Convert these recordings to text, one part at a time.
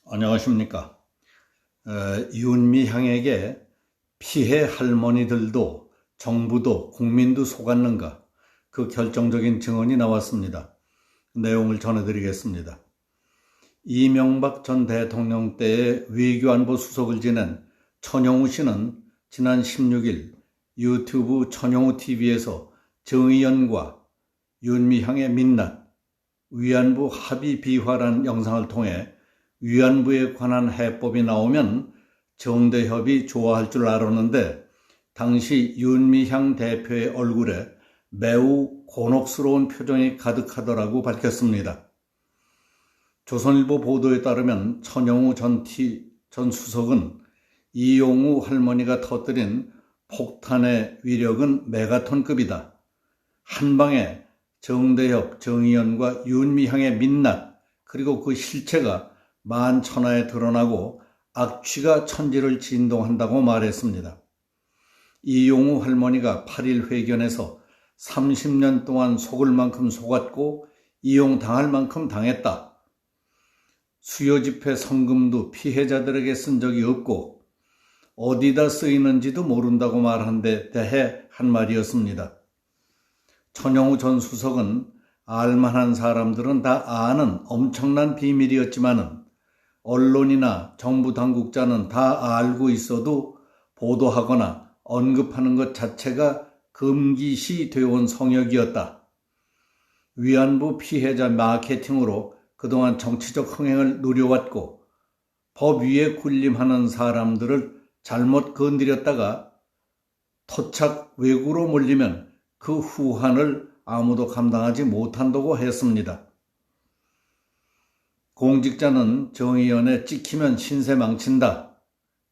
안녕하십니까. 윤미향에게 피해 할머니들도 정부도 국민도 속았는가, 그 결정적인 증언이 나왔습니다. 내용을 전해드리겠습니다. 이명박 전 대통령 때의 외교안보 수석을 지낸 천영우 씨는 지난 16일 유튜브 천영우 TV에서 정의연과 윤미향의 민낯, 위안부 합의 비화라는 영상을 통해 위안부에 관한 해법이 나오면 정대협이 좋아할 줄 알았는데, 당시 윤미향 대표의 얼굴에 매우 곤혹스러운 표정이 가득하더라고 밝혔습니다. 조선일보 보도에 따르면 천영우 전 수석은 이용우 할머니가 터뜨린 폭탄의 위력은 메가톤급이다. 한 방에 정대협, 정의연과 윤미향의 민낯, 그리고 그 실체가 만천하에 드러나고 악취가 천지를 진동한다고 말했습니다. 이용우 할머니가 8일 회견에서 30년 동안 속을 만큼 속았고 이용당할 만큼 당했다. 수요집회 성금도 피해자들에게 쓴 적이 없고 어디다 쓰이는지도 모른다고 말한 데 대해 한 말이었습니다. 천영우 전 수석은 알만한 사람들은 다 아는 엄청난 비밀이었지만은 언론이나 정부 당국자는 다 알고 있어도 보도하거나 언급하는 것 자체가 금기시 되어온 성역이었다. 위안부 피해자 마케팅으로 그동안 정치적 흥행을 누려왔고 법 위에 군림하는 사람들을 잘못 건드렸다가 토착 외구로 몰리면 그 후환을 아무도 감당하지 못한다고 했습니다. 공직자는 정의연에 찍히면 신세 망친다.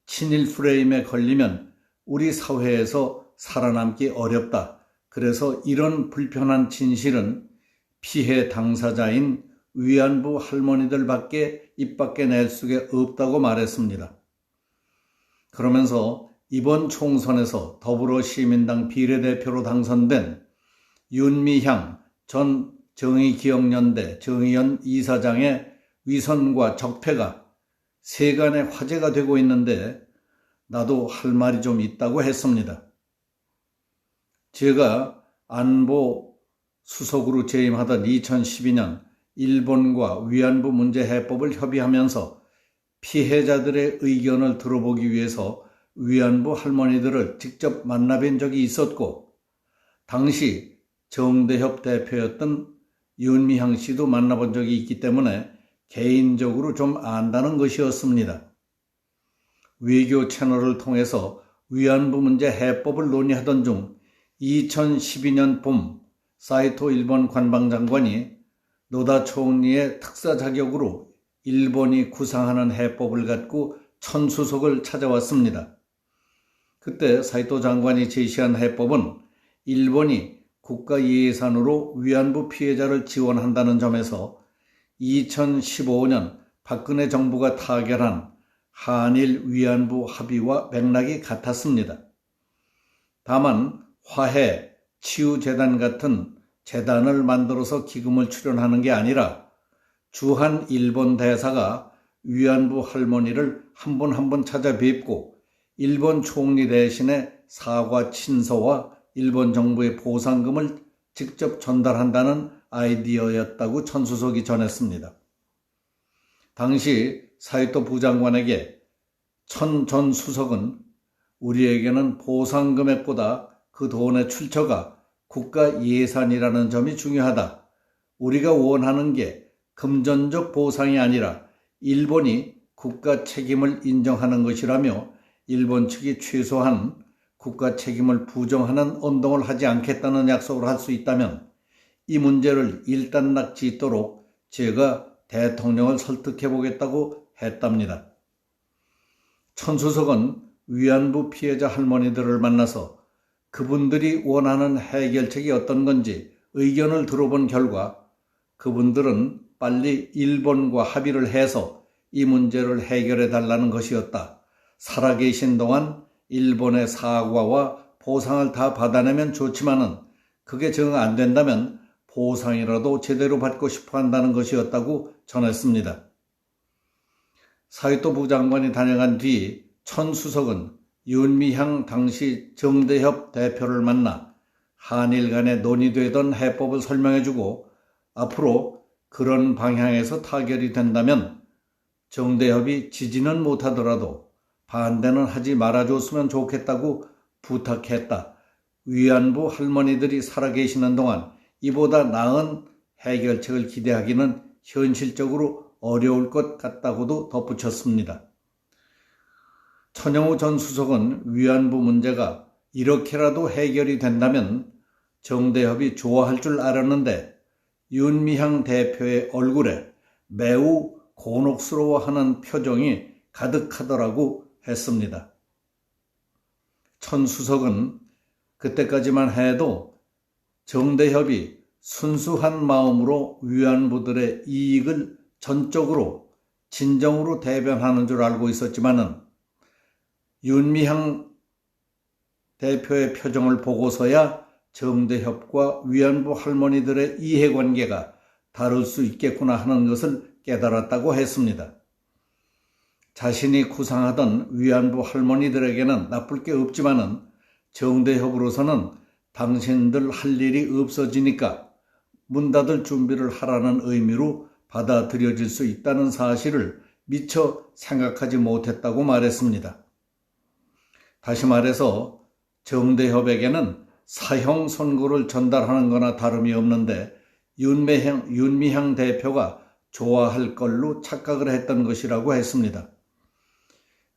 친일 프레임에 걸리면 우리 사회에서 살아남기 어렵다. 그래서 이런 불편한 진실은 피해 당사자인 위안부 할머니들밖에 입 밖에 낼 수가 없다고 말했습니다. 그러면서 이번 총선에서 더불어시민당 비례대표로 당선된 윤미향 전 정의기억연대 정의연 이사장의 위선과 적폐가 세간의 화제가 되고 있는데 나도 할 말이 좀 있다고 했습니다. 제가 안보 수석으로 재임하던 2012년 일본과 위안부 문제 해법을 협의하면서 피해자들의 의견을 들어보기 위해서 위안부 할머니들을 직접 만나뵌 적이 있었고, 당시 정대협 대표였던 윤미향 씨도 만나본 적이 있기 때문에 개인적으로 좀 안다는 것이었습니다. 외교 채널을 통해서 위안부 문제 해법을 논의하던 중 2012년 봄 사이토 일본 관방장관이 노다 총리의 특사 자격으로 일본이 구상하는 해법을 갖고 천 수석을 찾아왔습니다. 그때 사이토 장관이 제시한 해법은 일본이 국가 예산으로 위안부 피해자를 지원한다는 점에서 2015년 박근혜 정부가 타결한 한일 위안부 합의와 맥락이 같았습니다. 다만 화해, 치유재단 같은 재단을 만들어서 기금을 출연하는 게 아니라 주한 일본 대사가 위안부 할머니를 한 번 한 번 찾아뵙고 일본 총리 대신에 사과 친서와 일본 정부의 보상금을 직접 전달한다는 아이디어였다고 천 수석이 전했습니다. 당시 사이토 부장관에게 천 전 수석은 우리에게는 보상 금액보다 그 돈의 출처가 국가 예산이라는 점이 중요하다. 우리가 원하는 게 금전적 보상이 아니라 일본이 국가 책임을 인정하는 것이라며 일본 측이 최소한 국가 책임을 부정하는 언동을 하지 않겠다는 약속을 할 수 있다면 이 문제를 일단락짓도록 제가 대통령을 설득해보겠다고 했답니다. 천 수석은 위안부 피해자 할머니들을 만나서 그분들이 원하는 해결책이 어떤 건지 의견을 들어본 결과 그분들은 빨리 일본과 합의를 해서 이 문제를 해결해 달라는 것이었다. 살아계신 동안 일본의 사과와 보상을 다 받아내면 좋지만은 그게 정 안 된다면 보상이라도 제대로 받고 싶어 한다는 것이었다고 전했습니다. 사회토부 장관이 다녀간 뒤 천수석은 윤미향 당시 정대협 대표를 만나 한일 간에 논의되던 해법을 설명해주고 앞으로 그런 방향에서 타결이 된다면 정대협이 지지는 못하더라도 반대는 하지 말아줬으면 좋겠다고 부탁했다. 위안부 할머니들이 살아계시는 동안 이보다 나은 해결책을 기대하기는 현실적으로 어려울 것 같다고도 덧붙였습니다. 천영우 전 수석은 위안부 문제가 이렇게라도 해결이 된다면 정대협이 좋아할 줄 알았는데 윤미향 대표의 얼굴에 매우 곤혹스러워하는 표정이 가득하더라고 했습니다. 천 수석은 그때까지만 해도 정대협이 순수한 마음으로 위안부들의 이익을 전적으로 진정으로 대변하는 줄 알고 있었지만은 윤미향 대표의 표정을 보고서야 정대협과 위안부 할머니들의 이해관계가 다를 수 있겠구나 하는 것을 깨달았다고 했습니다. 자신이 구상하던 위안부 할머니들에게는 나쁠 게 없지만은 정대협으로서는 당신들 할 일이 없어지니까 문 닫을 준비를 하라는 의미로 받아들여질 수 있다는 사실을 미처 생각하지 못했다고 말했습니다. 다시 말해서 정대협에게는 사형 선고를 전달하는 거나 다름이 없는데 윤미향 대표가 좋아할 걸로 착각을 했던 것이라고 했습니다.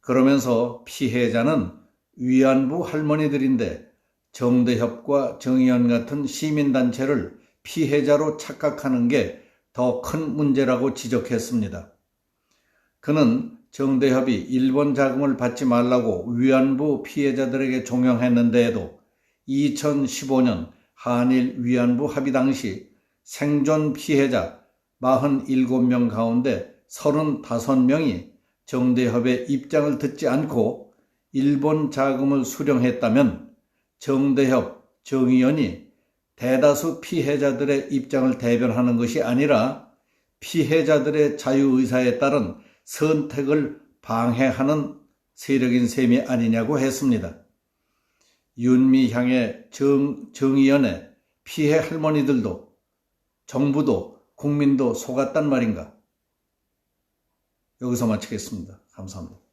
그러면서 피해자는 위안부 할머니들인데 정대협과 정의연 같은 시민단체를 피해자로 착각하는 게 더 큰 문제라고 지적했습니다. 그는 정대협이 일본 자금을 받지 말라고 위안부 피해자들에게 종용했는데에도 2015년 한일 위안부 합의 당시 생존 피해자 47명 가운데 35명이 정대협의 입장을 듣지 않고 일본 자금을 수령했다면 정대협, 정의연이 대다수 피해자들의 입장을 대변하는 것이 아니라 피해자들의 자유의사에 따른 선택을 방해하는 세력인 셈이 아니냐고 했습니다. 윤미향의 정의연의 피해 할머니들도 정부도 국민도 속았단 말인가? 여기서 마치겠습니다. 감사합니다.